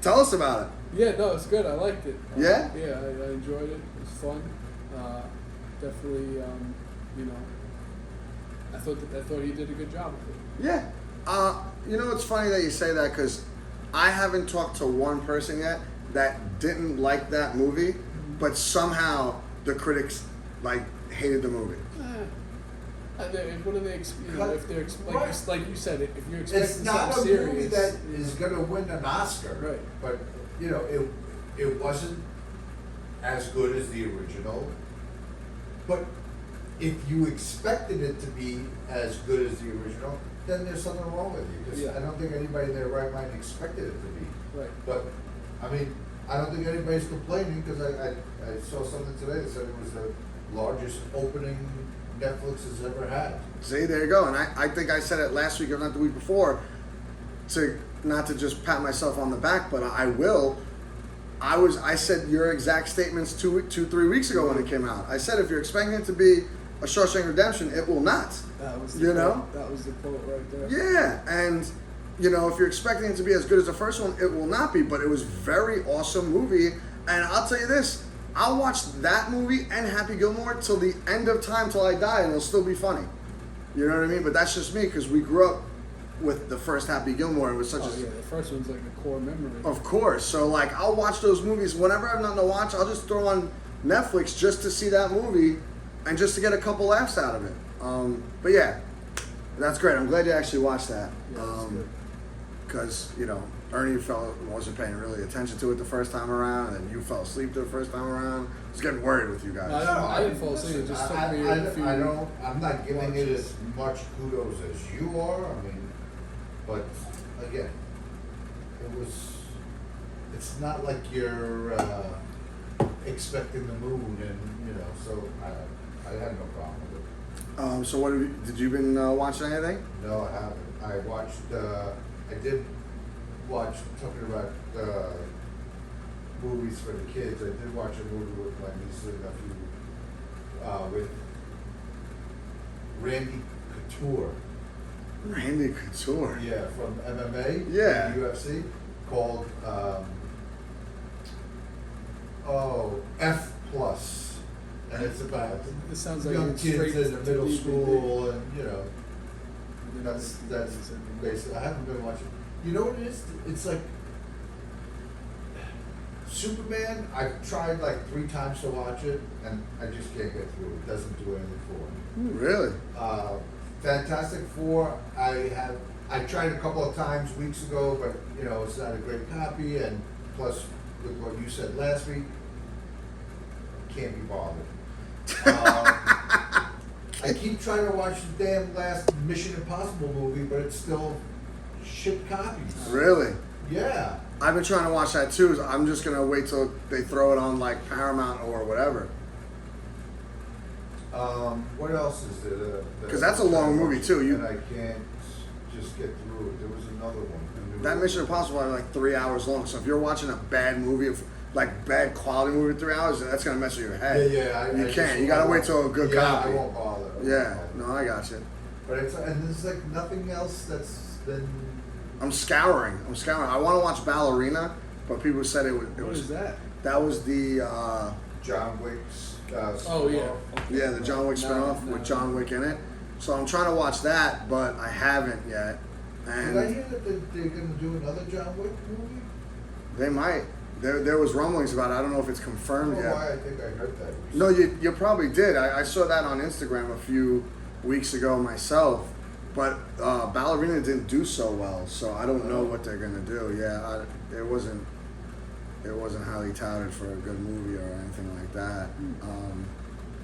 tell us about it. Yeah, no, it's good. I liked it. Yeah? Yeah, I enjoyed it. It was fun. Definitely, I thought he did a good job with it. Yeah. It's funny that you say that because I haven't talked to one person yet that didn't like that movie, but somehow the critics hated the movie. What do they? If they're Right. like you said, if you're expecting It's not a something movie serious, that is going to win an Oscar. Right. But, it wasn't as good as the original. But if you expected it to be as good as the original, then there's something wrong with you. 'Cause Yeah. I don't think anybody in their right mind expected it to be. Right. But, I don't think anybody's complaining because I saw something today that said it was the largest opening Netflix has ever had. See, there you go. And I think I said it last week, if not the week before, not to just pat myself on the back, but I will. I said your exact statements 3 weeks ago when it came out. I said if you're expecting it to be a Shawshank Redemption, it will not. That was You know? That was the quote right there. Yeah, and if you're expecting it to be as good as the first one, it will not be. But it was a very awesome movie, and I'll tell you this: I'll watch that movie and Happy Gilmore till the end of time, till I die, and it'll still be funny. You know what I mean? But that's just me, because we grew up with the first Happy Gilmore. It was such Oh yeah, the first one's like a core memory. Of course. So like, I'll watch those movies whenever I have nothing to watch. I'll just throw on Netflix just to see that movie, and just to get a couple laughs out of it. But yeah, that's great. I'm glad you actually watched that. Yeah, that's good. Because Ernie wasn't paying really attention to it the first time around, and then you fell asleep the first time around. I was getting worried with you guys. I didn't fall asleep. It just took me a few. I'm not giving it watches. as much kudos as you are. I mean, but again, it's not like you're expecting the moon, and so I had no problem with it. So what did you been watching anything? No, I haven't. I did watch, talking about movies for the kids, I did watch a movie with my niece and nephew, with Randy Couture. Randy Couture. Yeah, from MMA. Yeah. UFC, called, F+. And it's about It sounds like young it's kids straight in the middle to school, and DVD. that's basically. I haven't been watching. You know what it is? It's like Superman. I've tried like 3 times to watch it, and I just can't get through it. It doesn't do anything for me. Really? Fantastic Four. I tried a couple of times weeks ago, but it's not a great copy, and plus with what you said last week, can't be bothered. I keep trying to watch the damn last Mission Impossible movie, but it's still shit copies. Really? Yeah. I've been trying to watch that too. I'm just gonna wait till they throw it on like Paramount or whatever. What else is there? 'Cause that's a long movie, too. And I can't just get through it. There was another one. That Mission Impossible is like 3 hours long. So if you're watching a bad movie, like bad quality movie, 3 hours, that's gonna mess with your head. Yeah. You can't. You gotta wait till a good copy. I won't bother. Yeah. No, I got you. But and there's like nothing else that's been. I'm scouring. I want to watch Ballerina, but people said it was. What is that? That was the. John Wick's. Oh yeah. Yeah, the John Wick spinoff with John Wick in it. So I'm trying to watch that, but I haven't yet. And Did I hear that they're going to do another John Wick movie? they might. There was rumblings about it. I don't know if it's I confirmed don't know yet. why I think I heard that. No, you probably did. I saw that on Instagram a few weeks ago myself. But Ballerina didn't do so well, so I don't know what they're gonna do. Yeah, it wasn't highly touted for a good movie or anything like that.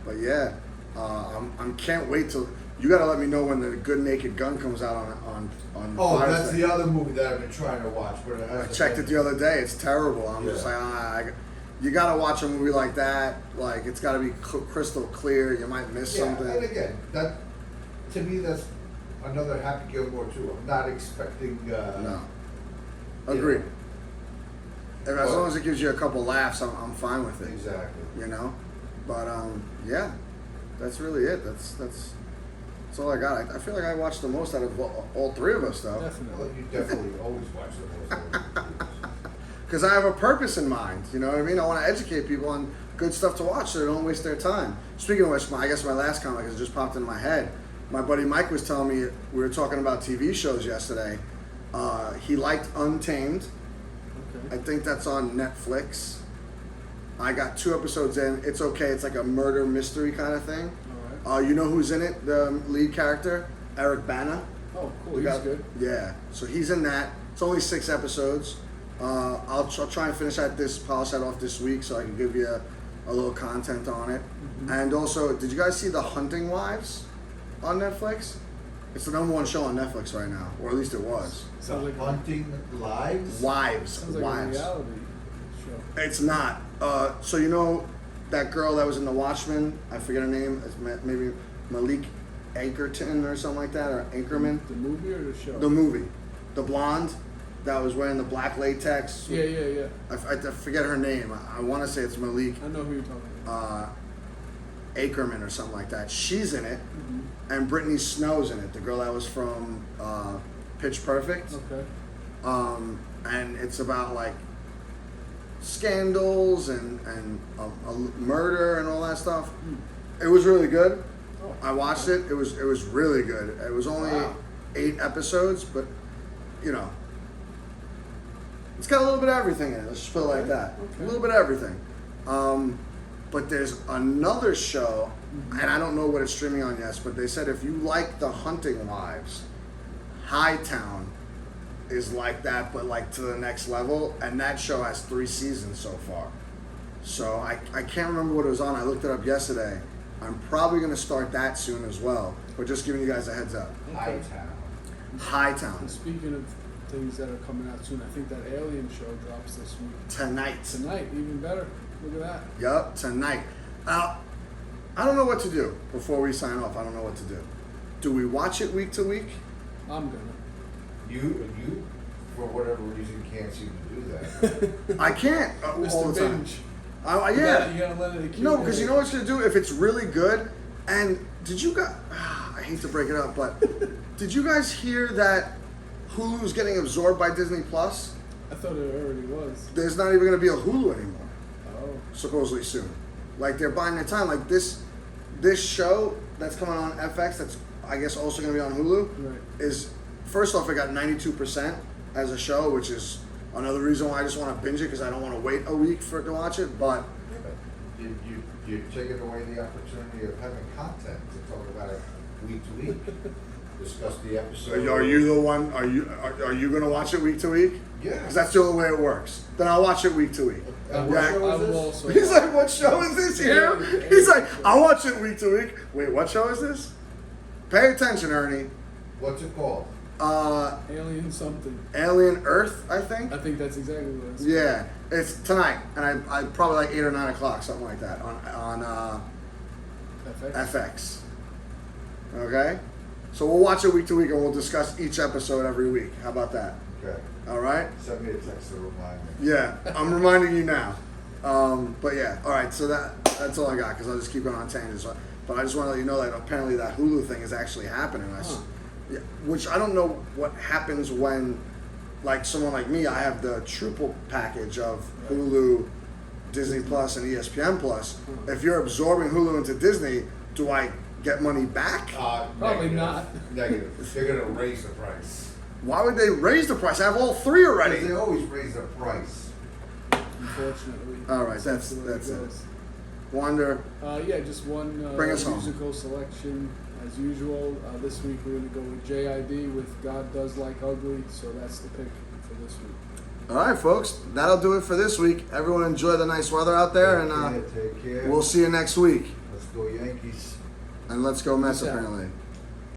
But yeah, I can't wait till you gotta let me know when the Good Naked Gun comes out on Oh, Thursday. that's the other movie that I've been trying to watch, but it I hasn't checked been. it the other day. It's terrible. I'm just like, you gotta watch a movie like that. Like it's gotta be crystal clear. You might miss something. And again, that to me that's another Happy Gilmore too. I'm not expecting. No. Agreed. As long as it gives you a couple laughs, I'm fine with it. Exactly. But yeah, that's really it. That's all I got. I feel like I watched the most out of all 3 of us, though. Definitely. Well, you definitely always watch the most. Because I have a purpose in mind. You know what I mean? I want to educate people on good stuff to watch so they don't waste their time. Speaking of which, I guess my last comment, because it just popped into my head. My buddy Mike was telling me, we were talking about TV shows yesterday. He liked Untamed. Okay. I think that's on Netflix. I got 2 episodes in. It's okay. It's like a murder mystery kind of thing. All right. You know who's in it? The lead character, Eric Bana. Oh, cool. The He's guy- good. Yeah. So he's in that. It's only 6 episodes. I'll try and polish that off this week, so I can give you a little content on it. Mm-hmm. And also, did you guys see The Hunting Wives on Netflix? It's the #1 show on Netflix right now, or at least it was. Sounds like Hunting Lives. Wives. sounds like a Wives. reality show. It's not. So you know that girl that was in The Watchmen? I forget her name. It's maybe Malik Ankerton or something like that, or Anchorman. The movie or the show? The movie, the blonde that was wearing the black latex. Yeah. I forget her name. I want to say it's Malik I know who you're talking about. Ackerman or something like that. She's in it, Mm-hmm. and Brittany Snow's in it. The girl that was from Pitch Perfect. Okay. And it's about like scandals and a murder and all that stuff. It was really good. Oh, I watched it. It was really good. It was only Wow. 8 episodes, but you know, it's got a little bit of everything in it. Let's just put it like Okay, that. okay. A little bit of everything. But there's another show, and I don't know what it's streaming on yet, but they said if you like The Hunting Wives, Hightown is like that, but like to the next level, and that show has 3 seasons so far. So I can't remember what it was on. I looked it up yesterday. I'm probably going to start that soon as well, but just giving you guys a heads up. Hightown. Hightown. And speaking of things that are coming out soon, I think that Alien show drops this week. Tonight. Tonight, even better. Look at that. Yup, tonight. I don't know what to do before we sign off. I don't know what to do. Do we watch it week to week? I'm gonna. You, for whatever reason, can't seem to do that. I can't all Mr. the time. Binge. Yeah. You gotta let it accumulate. No, because you know what you're gonna do if it's really good. And did you guys? I hate to break it up, but did you guys hear that Hulu's getting absorbed by Disney Plus? I thought it already was. There's not even gonna be a Hulu anymore, Oh. supposedly soon. Like they're buying their time. Like this show that's coming on FX, that's I guess also gonna be on Hulu, Right. is first off it got 92% as a show, which is another reason why I just want to binge it because I don't want to wait a week for it to watch it. But You're taking away the opportunity of having content to talk about it week to week. Discuss the episode. are you the one? Are you gonna watch it week to week? Yeah. Because that's the only way it works. Then I'll watch it week to week. And what Yeah. show I is will this? also. He's like, what show is this here? Yeah. He's like, I'll watch it week to week. Wait, what show is this? Pay attention, Ernie. What's it called? Alien something. Alien Earth, I think. I think that's exactly what it's. Yeah, it's tonight, and I probably like 8 or 9 o'clock, something like that, on FX. FX. Okay, so we'll watch it week to week, and we'll discuss each episode every week. How about that? Okay. All right. Send me a text to remind me. Yeah, I'm reminding you now. But yeah, all right. So that's all I got because I'll just keep going on tangents. But I just want to let you know that apparently that Hulu thing is actually happening. Yeah, which I don't know what happens when, like someone like me, I have the triple package of Hulu, Disney Plus, and ESPN Plus. If you're absorbing Hulu into Disney, do I get money back? Probably Negative. not. Negative. They're gonna raise the price. Why would they raise the price? I have all 3 Because already. they always raise the price. Unfortunately. All right, the way that's it. goes. Wonder. Yeah, just one Bring us home. musical selection as usual. This week we're going to go with JID with God Does Like Ugly, so that's the pick for this week. All right, folks, that'll do it for this week. Everyone enjoy the nice weather out there, and Take care. we'll see you next week. Let's go Yankees. And let's go Mets, Peace out. apparently.